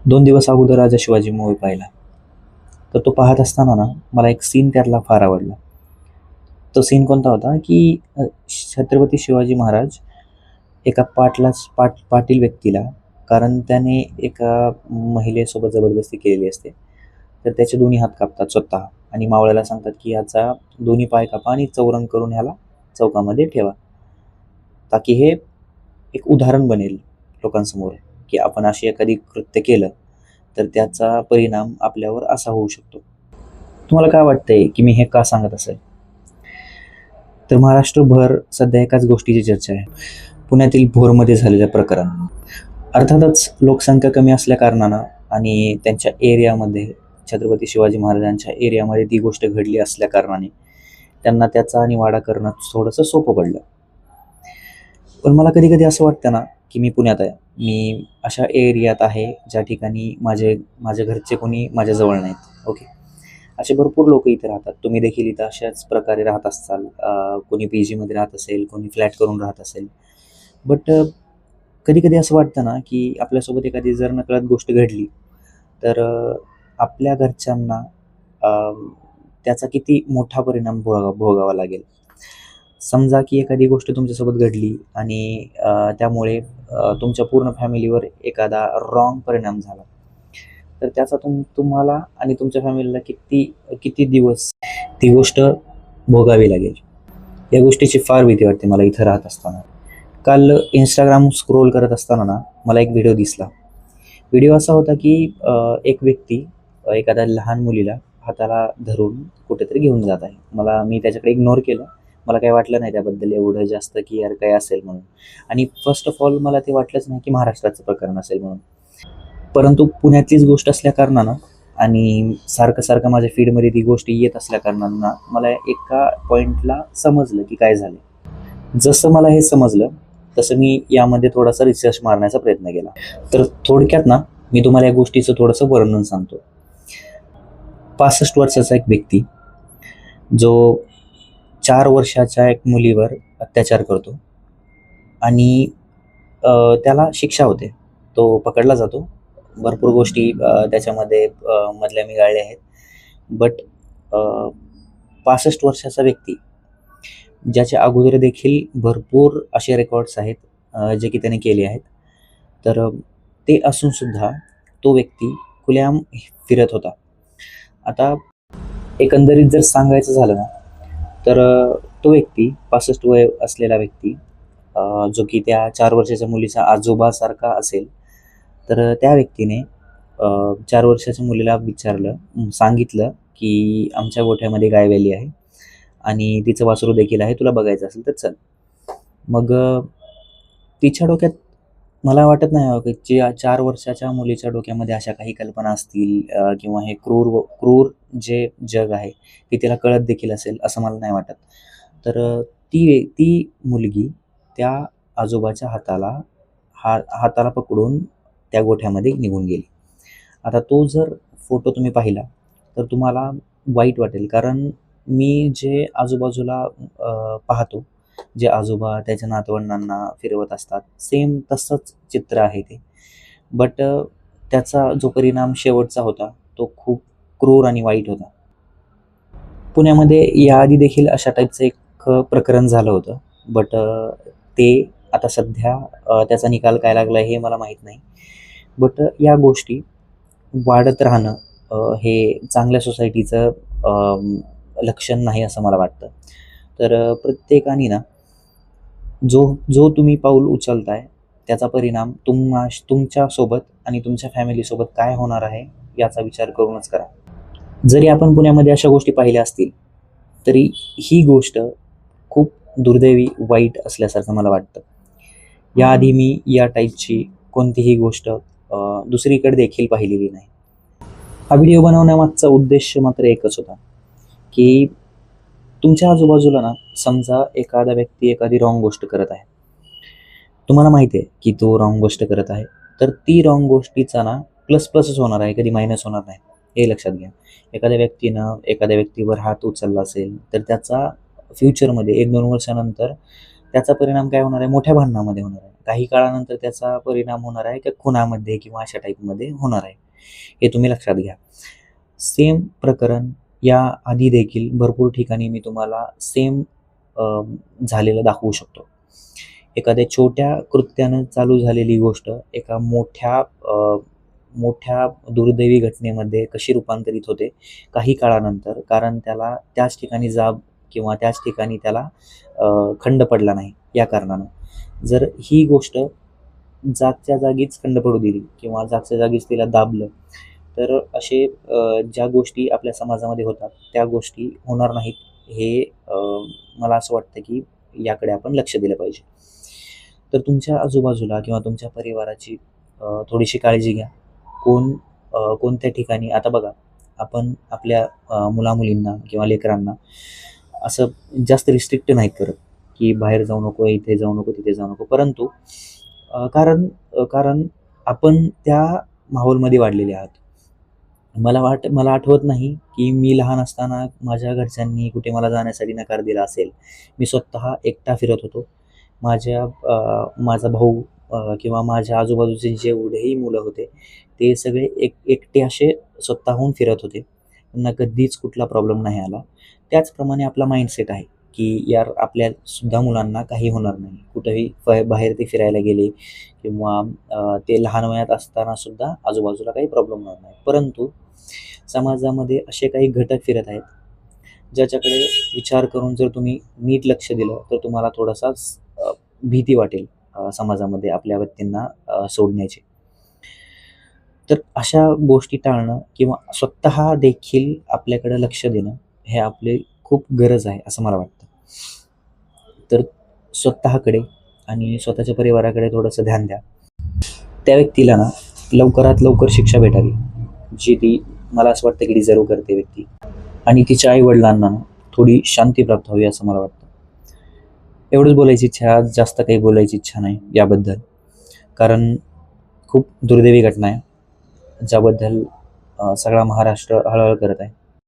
2 दिवस अगोदर राजा शिवाजी मूव्ही पाहिला. तर तो पाहत असताना ना मला एक सीन त्यातला फार आवडला. तो सीन कोणता होता, की छत्रपती शिवाजी महाराज एका पाटील व्यक्तीला, कारण त्याने एका महिलेसोबत जबरदस्ती केलेली असते, तर त्याचे दोन्ही हात कापतात स्वतः आणि मावळ्याला सांगतात, की याचा दोन्ही पाय कापा आणि चौरंग करून ह्याला चौकामध्ये ठेवा. ताकी हे एक उदाहरण बनेल लोकांसमोर, की आपण अशी एखादी कृत्य केलं तर त्याचा परिणाम आपल्यावर असा होऊ शकतो. तुम्हाला काय वाटतंय, की मी हे का सांगत असेल? तर महाराष्ट्रभर सध्या एकाच गोष्टीची चर्चा आहे. पुण्यातील भोरमध्ये झालेलं प्रकरण. अर्थातच लोकसंख्या कमी असल्या कारणानं आणि त्यांच्या एरियामध्ये, छत्रपती शिवाजी महाराजांच्या एरियामध्ये ती गोष्ट घडली असल्या कारणाने त्यांना त्याचा निवाडा करणं थोडंसं सोपं पडलं. पण मला कधी-कधी असं वाटतं ना, की मी पुण्यात आहे. मी अशा एरियात आहे, ज्या ठिकाणी माझ्या घरचे कोणी माझ्याजवळ नाहीत. ओके. असे भरपूर लोकं इथे राहतात. तुम्ही देखील इथं अशाच प्रकारे राहत असाल. कोणी पीजीमध्ये राहत असेल, कोणी फ्लॅट करून राहत असेल. बट कधी-कधी असं वाटतं ना, की आपल्यासोबत एखादी जर नकळत गोष्ट घडली, तर आपल्या घरच्यांना अ, त्याचा किती मोठा परिणाम भोगावा लागेल. समजा की एखादी गोष्ट तुमच्यासोबत घडली आणि त्यामुळे तुमच्या पूर्ण फॅमिलीवर एखादा रॉंग परिणाम झाला. तर त्याचा तुम्हाला आणि तुमच्या फॅमिलीला किती किती दिवस ती गोष्ट भोगावी लागेल. या गोष्टीची फार भीती वाटते मला इथं राहत असताना. काल Instagram स्क्रोल करत असताना ना मला एक व्हिडिओ दिसला. व्हिडिओ असा होता, की एक व्यक्ती एखाद्या लहान मुलीला हाताला धरून कुठेतरी घेऊन जात आहे. मी त्याच्याकडे इग्नोर केलं. मला काही वाटलं नाही त्याबद्दल एवढं जास्त, की यार काय असेल म्हणून. आणि फर्स्ट ऑफ ऑल मला ते वाटलंच नाही, की महाराष्ट्राचं प्रकरण असेल म्हणून. परंतु पुण्यातलीच गोष्ट असल्या कारणानं आणि सारखं माझ्या फीडमध्ये ती गोष्ट येत असल्या कारणानं मला एका पॉईंटला समजलं, की काय झालं. जसं मला हे समजलं, तसं मी यामध्ये थोडासा रिसर्च मारण्याचा प्रयत्न केला. तर थोडक्यात ना, मी तुम्हाला या गोष्टीचं थोडंसं वर्णन सांगतो. 65 वर्षाचा एक व्यक्ती, जो 4 वर्षाच्या एक मुलीवर अत्याचार करतो आणि त्याला शिक्षा होते. तो पकडला जातो. भरपूर गोष्टी त्याच्यामध्ये मधल्या मिगाळल्या आहेत. बट 65 वर्षाचा व्यक्ती, ज्याच्या अगोदर देखील भरपूर असे रेकॉर्ड्स आहेत जे की त्याने केले आहेत. तर ते असून सुद्धा तो व्यक्ती खुलेआम फिरत होता. आता एकंदरीत जर सांगायचं झालं ना, तर तो व्यक्ती 65 वय असलेला व्यक्ती, जो की त्या 4 वर्षाच्या मुलीचा आजोबासारखा असेल, तर त्या व्यक्तीने 4 वर्षाच्या मुलीला सांगितलं, की आमच्या गोठ्यामध्ये गाय व्याली आहे आणि तिचं वासरू देखील आहे, तुला बघायचं असेल तर चल. मग तिच्या डोक्यात मला वाटत नाही की 4 वर्षाच्या मुलीच्या डोक्यामध्ये अशा काही कल्पना असतील, किंवा हे क्रूर जे जग आहे ते तिला कळत देखील असेल असं मला नाही वाटत. तर ती मुलगी त्या आजोबाच्या हाताला पकडून त्या गोठ्यामध्ये निघून गेली. आता तो जर फोटो तुम्ही पाहिला तर तुम्हाला वाईट वाटेल, कारण मी जे आजूबाजूला पाहतो, जे आजोबा त्याच्या नातवंडांना फिरवत असतात, सेम तसंच चित्र आहे ते. बट त्याचा जो परिणाम शेवटचा होता तो खूप क्रूर आणि वाईट होता. पुण्यामध्ये याआधी देखील अशा टाईपचं एक प्रकरण झालं होतं. बट ते आता सध्या त्याचा निकाल काय लागला हे मला माहीत नाही. बट या गोष्टी वाढत राहणं हे चांगल्या सोसायटीचं लक्षण नाही असं मला वाटतं. तर प्रत्येकाने ना जो जो तुम्ही पाऊल उचलताय त्याचा परिणाम तुमच्यासोबत आणि तुमच्या फॅमिलीसोबत काय होणार आहे याचा विचार करूनच करा. जरी आपण पुण्यामध्ये अशा गोष्टी पाहिल्या असतील, तरी ही गोष्ट खूप दुर्दैवी, वाईट असल्यासारखं मला वाटतं. याआधी मी या टाईपची कोणतीही गोष्ट दुसरीकडे देखील पाहिलेली नाही. हा व्हिडिओ बनवण्यामागचा उद्देश मात्र एकच होता, की तुमच्या आजूबाजूला ना समजा एखादा व्यक्ती एखादी रॉंग गोष्ट करत आहे. तुम्हाला माहिती आहे की तो रॉंग गोष्ट करत आहे, तर ती रॉंग गोष्टीचा ना प्लसच होणार आहे, कधी मायनस होणार नाही, हे लक्षात घ्या. एखाद्या व्यक्तीवर हात उचलला असेल तर त्याचा फ्युचरमध्ये 1-2 वर्षानंतर त्याचा परिणाम काय होणार आहे, मोठ्या भांडणामध्ये होणार आहे. काही काळानंतर त्याचा परिणाम होणार आहे, की खुनामध्ये किंवा अशा टाईपमध्ये होणार आहे, हे तुम्ही लक्षात घ्या. सेम प्रकरण या आधी देखील भरपूर ठिकाणी मी तुम्हाला सेम झालेलं दाखवू शकतो. एखाद्या छोट्या कृत्यानं चालू झालेली गोष्ट एका मोठ्या दुर्दैवी घटनेमध्ये कशी रूपांतरित होते काही काळानंतर, कारण त्याला त्याच ठिकाणी जाब किंवा त्याच ठिकाणी त्याला खंड पडला नाही या कारणानं. जर ही गोष्ट जागच्या जागीच खंड पडू दिली किंवा जागच्या जागीच तिला दाबलं, तर असे ज्या गोष्टी आपल्या समाजामध्ये होतात त्या गोष्टी होणार नाहीत. हे मला असं वाटतं की याकडे आपण लक्ष दिलं पाहिजे. तर तुमच्या आजूबाजूला किंवा तुमच्या परिवाराची थोडीशी काळजी घ्या. कोणत्या ठिकाणी आता बघा, आपण आपल्या मुलामुलींना किंवा लेकरांना असं जास्त रिस्ट्रिक्ट नाही करत की बाहेर जाऊ नको, इथे जाऊ नको, तिथे जाऊ नको. परंतु कारण आपण त्या माहोलमध्ये वाढलेले आहात. मला आठवत नाही की मी लहान असताना माझ्या घरच्यांनी कुठे मला जाण्यासाठी नकार दिला असेल. मी स्वतः एकटा फिरत होतो. माझा भाऊ किंवा माझ्या आजूबाजूचे जेवढेही मुलं होते ते सगळे एकटे असे स्वतःहून फिरत होते. त्यांना कधीच कुठला प्रॉब्लेम नाही आला. त्याचप्रमाणे आपला माइंडसेट आहे की यार आपल्यासुद्धा मुलांना काही होणार नाही. कुठेही बाहेर ते फिरायला गेले किंवा ते लहान वयात असतानासुद्धा आजूबाजूला काही प्रॉब्लेम होणार नाही. परंतु समाजामध्ये असे काही घटक फिरत आहेत ज्याच्याकडे विचार करून जर तुम्ही नीट लक्ष दिलं तर तुम्हाला थोडासा भीती वाटेल समाजामध्ये आपल्या व्यक्तींना सोडण्याची. तर अशा गोष्टी टाळणं किंवा स्वतः देखील आपल्याकडे लक्ष देणं हे आपले खूप गरज आहे असं मला वाटतं. तर स्वतःकडे आणि स्वतःच्या परिवाराकडे थोडंसं ध्यान द्या. त्या व्यक्तीला ना लवकरात लवकर शिक्षा भेटावी जी ती मला असं वाटतं की डिझर्व करते व्यक्ती, आणि तिच्या आईवडिलांना थोडी शांती प्राप्त व्हावी असं मला वाटतं. एवढंच बोलायची इच्छा, आज जास्त काही बोलायची इच्छा नाही याबद्दल, कारण खूप दुर्दैवी घटना आहे ज्याबद्दल सगळा महाराष्ट्र हळहळ करत आहे.